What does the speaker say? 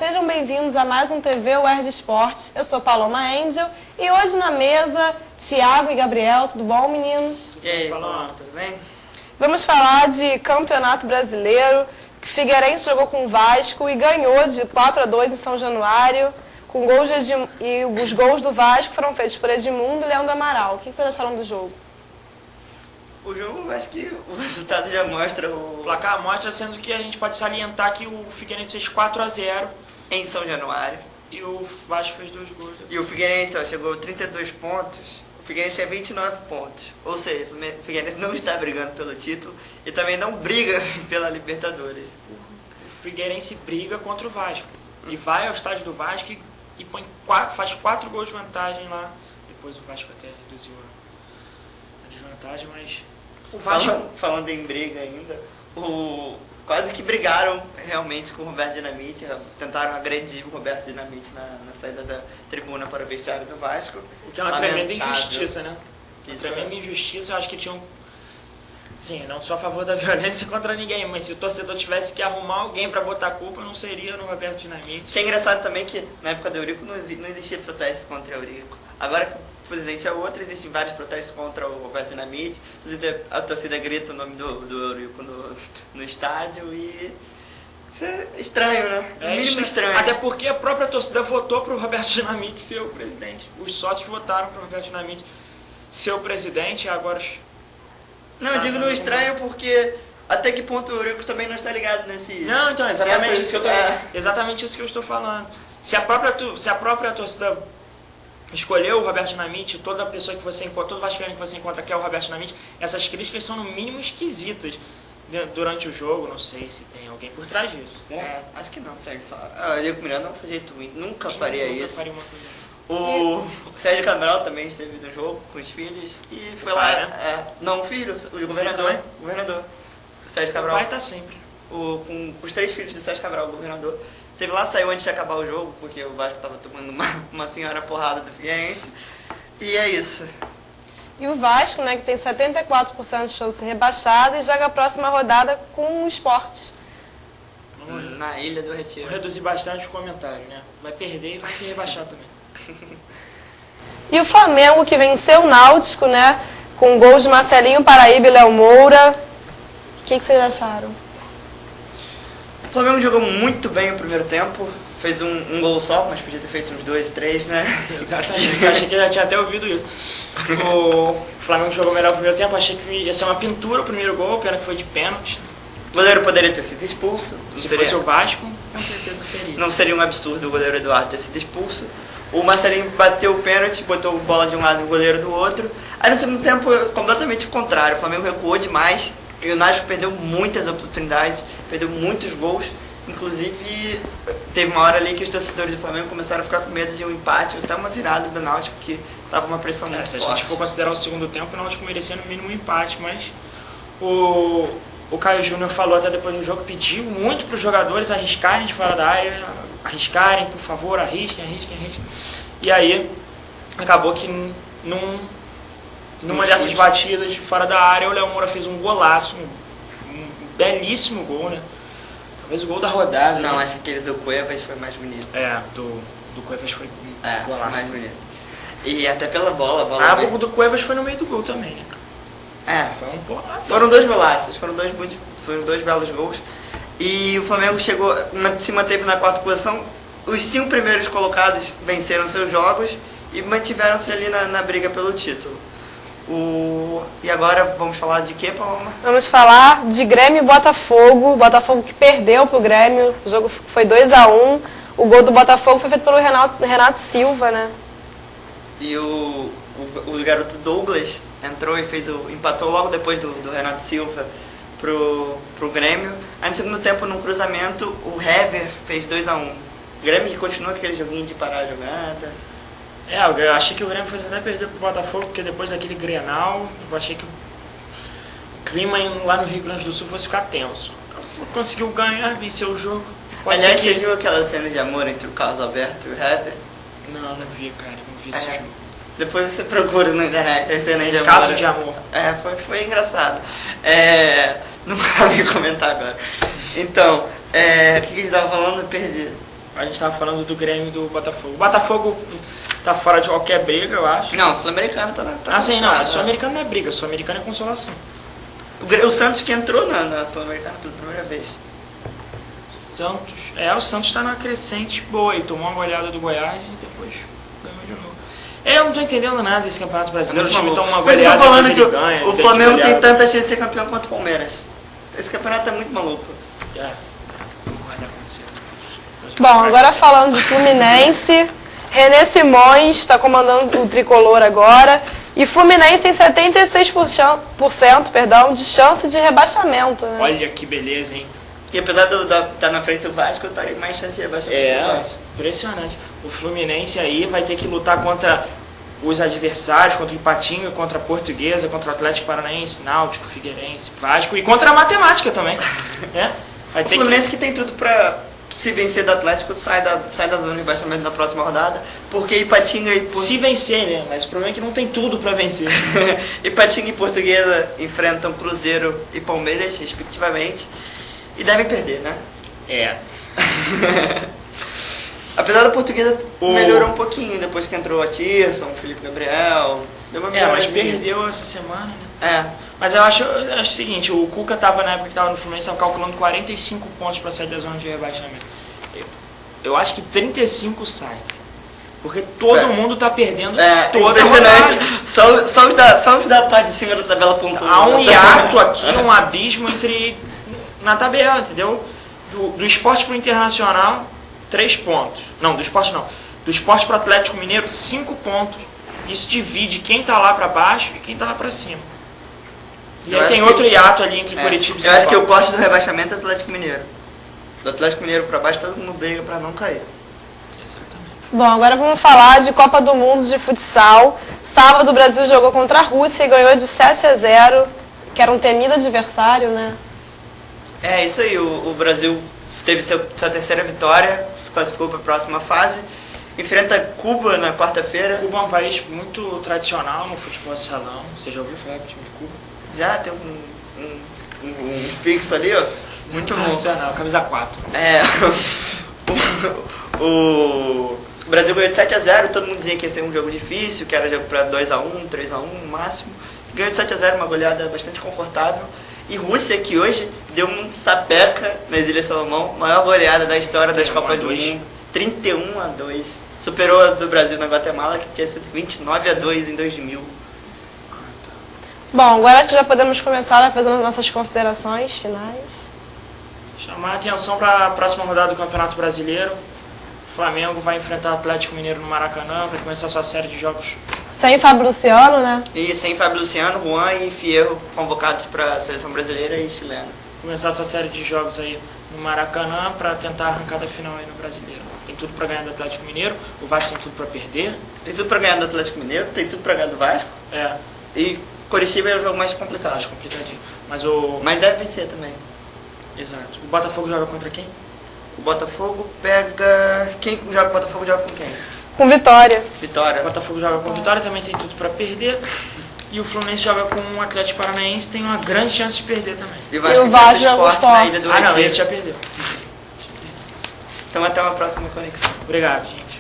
sejam bem-vindos a mais um TV UERJ Esportes. Eu sou Paloma Angel e hoje na mesa, Thiago e Gabriel. Tudo bom, meninos? E aí, Paloma, tudo bem? Vamos falar de Campeonato Brasileiro, que o Figueirense jogou com o Vasco e ganhou de 4-2 em São Januário, com gols e os gols do Vasco foram feitos por Edmundo e Leandro Amaral. O que vocês acharam do jogo? O jogo, acho que o resultado já mostra O placar mostra, sendo que a gente pode salientar que o Figueirense fez 4-0 em São Januário. e o Vasco fez 2 gols. E o Figueirense chegou a 32 pontos, o Figueirense tinha 29 pontos. Ou seja, o Figueirense não está brigando pelo título e também não briga pela Libertadores. O Figueirense briga contra o Vasco e vai ao estádio do Vasco e faz 4 gols de vantagem lá. Depois o Vasco até reduziu a desvantagem, mas o Vasco... Falando em briga ainda, quase que brigaram realmente com o Roberto Dinamite, tentaram agredir o Roberto Dinamite na saída da tribuna para o vestiário do Vasco. O que é uma tremenda injustiça, né? Uma Isso tremenda injustiça. Eu acho que tinham... Sim, não sou a favor da violência contra ninguém, mas se o torcedor tivesse que arrumar alguém para botar a culpa, não seria no Roberto Dinamite. Que é engraçado também que na época do Eurico não existia protesto contra o Eurico. Agora que o presidente é outro, existem vários protestos contra o Roberto Dinamite. A torcida grita o nome do Eurico no estádio e... Isso é estranho, né? No mínimo estranho. Até porque a própria torcida votou para o Roberto Dinamite ser o presidente. Os sócios votaram para o Roberto Dinamite ser o presidente e agora... Não, eu digo no estranho porque até que ponto o Eurico também não está ligado nesse... Não, então, exatamente isso que eu estou falando. Se a própria torcida escolheu o Roberto Dinamite, todo vascaíno que você encontra quer o Roberto Dinamite, essas críticas são no mínimo esquisitas durante o jogo. Não sei se tem alguém por trás disso. Acho que não, tem só. O Eurico Miranda é um sujeito ruim, nunca faria isso. Faria uma coisa. O Sérgio Cabral também esteve no jogo com os filhos e foi lá. Né? Não, o filho, o governador. O Sérgio Cabral. O pai tá sempre. Com os 3 filhos do Sérgio Cabral, o governador. Teve lá, saiu antes de acabar o jogo, porque o Vasco estava tomando uma senhora porrada do Figueirense. E é isso. E o Vasco, né, que tem 74% de chance de ser rebaixado e joga a próxima rodada com o Sport. Na Ilha do Retiro. Vou reduzir bastante o comentário, né? Vai perder e vai se rebaixar também. E o Flamengo, que venceu o Náutico, né, com gols de Marcelinho Paraíba e Léo Moura. O que vocês acharam? O Flamengo jogou muito bem o primeiro tempo. Fez um gol só, mas podia ter feito uns 2, 3, né? Exatamente, eu achei que eu já tinha até ouvido isso. O Flamengo jogou melhor no primeiro tempo, achei que ia ser uma pintura o primeiro gol, pena que foi de pênalti. O goleiro poderia ter sido expulso. Se fosse o Vasco, com certeza seria. Não seria um absurdo o goleiro Eduardo ter sido expulso. O Marcelinho bateu o pênalti, botou a bola de um lado e o goleiro do outro. Aí no segundo tempo, completamente o contrário. O Flamengo recuou demais e o Náutico perdeu muitas oportunidades, perdeu muitos gols. Inclusive, teve uma hora ali que os torcedores do Flamengo começaram a ficar com medo de um empate, até uma virada do Náutico, que estava uma pressão muito se forte. a gente for considerar o segundo tempo, o Náutico merecia no mínimo um empate, mas o Caio Júnior falou até depois do jogo, pediu muito para os jogadores arriscarem de fora da área, arriscarem, por favor, arrisquem. E aí, acabou que numa dessas batidas de fora da área, o Léo Moura fez um golaço, um belíssimo gol, né? Talvez o gol da rodada. Não, né? acho que aquele do Cuevas foi mais bonito. Do Cuevas foi um golaço. Mais bonito. E até pela bola. O do Cuevas foi no meio do gol também, né? Foi um golaço. Foram 2 golaços, foram dois belos gols. E o Flamengo se manteve na 4ª posição. Os 5 primeiros colocados venceram seus jogos e mantiveram-se ali na briga pelo título. E agora vamos falar de quê, Paloma? Vamos falar de Grêmio e Botafogo. Botafogo que perdeu pro Grêmio. O jogo foi 2-1. O gol do Botafogo foi feito pelo Renato Silva, né? E o garoto Douglas entrou e empatou logo depois do Renato Silva pro Grêmio. Aí no segundo tempo, num cruzamento, o Hever fez 2-1. O Grêmio que continua aquele joguinho de parar a jogada. Eu achei que o Grêmio fosse até perder pro Botafogo, porque depois daquele Grenal, eu achei que o clima lá no Rio Grande do Sul fosse ficar tenso. Conseguiu ganhar, vencer o jogo. Aliás, você viu aquela cena de amor entre o Carlos Alberto e o Hever? Não vi, cara, não vi esse jogo. Depois você procura na internet a cena de amor. Caso de amor. Foi engraçado. Não cabe comentar agora. Então, o que ele estava falando? Eu perdi. A gente tava falando do Grêmio e do Botafogo. O Botafogo tá fora de qualquer briga, eu acho. Não, o Sul-Americano tá Sim, não. Sul-Americano não é briga. Sul-Americano é consolação. O Santos que entrou na Sul-Americana pela primeira vez. O Santos tá numa crescente boa e tomou uma goleada do Goiás e depois ganhou de novo. Eu não tô entendendo nada desse Campeonato Brasileiro. O time toma uma Mas eu goleada, tô falando mas que ele ganha. o Flamengo tem tanta chance de ser campeão quanto o Palmeiras. Esse campeonato é muito maluco. Bom, agora falando de Fluminense, René Simões está comandando o tricolor agora. E Fluminense tem 76% de chance de rebaixamento. Né? Olha que beleza, hein? E apesar de estar na frente do Vasco, tá aí mais chance de rebaixamento do Vasco. Impressionante. O Fluminense aí vai ter que lutar contra os adversários, contra o Ipatinga, contra a Portuguesa, contra o Atlético Paranaense, Náutico, Figueirense, Vasco e contra a Matemática também. Né? O Fluminense que tem tudo pra, se vencer do Atlético, sai da zona de rebaixamento na próxima rodada, porque Ipatinga e Se vencer, né? Mas o problema é que não tem tudo pra vencer. Ipatinga e Portuguesa enfrentam Cruzeiro e Palmeiras, respectivamente, e devem perder, né? É. Apesar da Portuguesa melhorou um pouquinho depois que entrou o Atirson, o Felipe Gabriel. Deu uma mas perdeu essa semana, né? Mas eu acho o seguinte, o Cuca tava na época que tava no Fluminense, tava calculando 45 pontos pra sair da zona de rebaixamento. Eu acho que 35 sai. Porque todo mundo tá perdendo toda a rodada. Só os da parte de cima da tabela pontuam. Há um hiato aqui, um abismo na tabela, entendeu? Do Sport pro Internacional, 3 pontos. Não, do Sport não. Do Sport pro Atlético Mineiro, 5 pontos. Isso divide quem tá lá pra baixo e quem tá lá pra cima. E aí tem outro hiato ali entre Curitiba e São Paulo. Eu acho que o corte do rebaixamento é o Atlético Mineiro. Do Atlético Mineiro pra baixo, todo mundo briga pra não cair. Exatamente. Bom, agora vamos falar de Copa do Mundo de futsal. Sábado o Brasil jogou contra a Rússia e ganhou de 7-0, que era um temido adversário, né? É isso aí, o Brasil teve sua terceira vitória, se classificou para a próxima fase, enfrenta Cuba na quarta-feira. Cuba é um país muito tradicional no futebol de salão. Você já ouviu falar do time de Cuba? Já tem um fixo ali, ó. Muito bom. Tradicional, camisa 4. O Brasil ganhou de 7-0, todo mundo dizia que ia ser um jogo difícil, que era jogo para 2-1, 3-1 no máximo. Ganhou de 7-0, uma goleada bastante confortável. E Rússia, que hoje deu um sapeca nas Ilhas Salomão, maior goleada da história das Copas do Mundo, 31-2. Superou a do Brasil na Guatemala, que tinha sido 29-2 em 2000. Bom, agora que já podemos começar a fazer as nossas considerações finais. Chamar a atenção para a próxima rodada do Campeonato Brasileiro. O Flamengo vai enfrentar o Atlético Mineiro no Maracanã, vai começar sua série de jogos. Sem Fábio Luciano, né? E sem Fábio Luciano, Juan e Fierro convocados para a seleção brasileira e chilena. Começar sua série de jogos aí no Maracanã para tentar arrancar da final aí no Brasileiro. Tem tudo para ganhar do Atlético Mineiro, o Vasco tem tudo para perder. Tem tudo para ganhar do Atlético Mineiro, tem tudo para ganhar do Vasco. E Curitiba é o jogo mais complicado. Mais complicadinho. Mas deve vencer também. Exato. O Botafogo joga contra quem? O Botafogo pega... Quem joga o Botafogo joga com quem? Com Vitória. Vitória. O Botafogo joga com Vitória, também tem tudo para perder. E o Fluminense joga com o Atlético Paranaense, tem uma grande chance de perder também. E o Vasco joga com o Sport na Ilha do Retiro. Esse já perdeu. Então até uma próxima conexão. Obrigado, gente.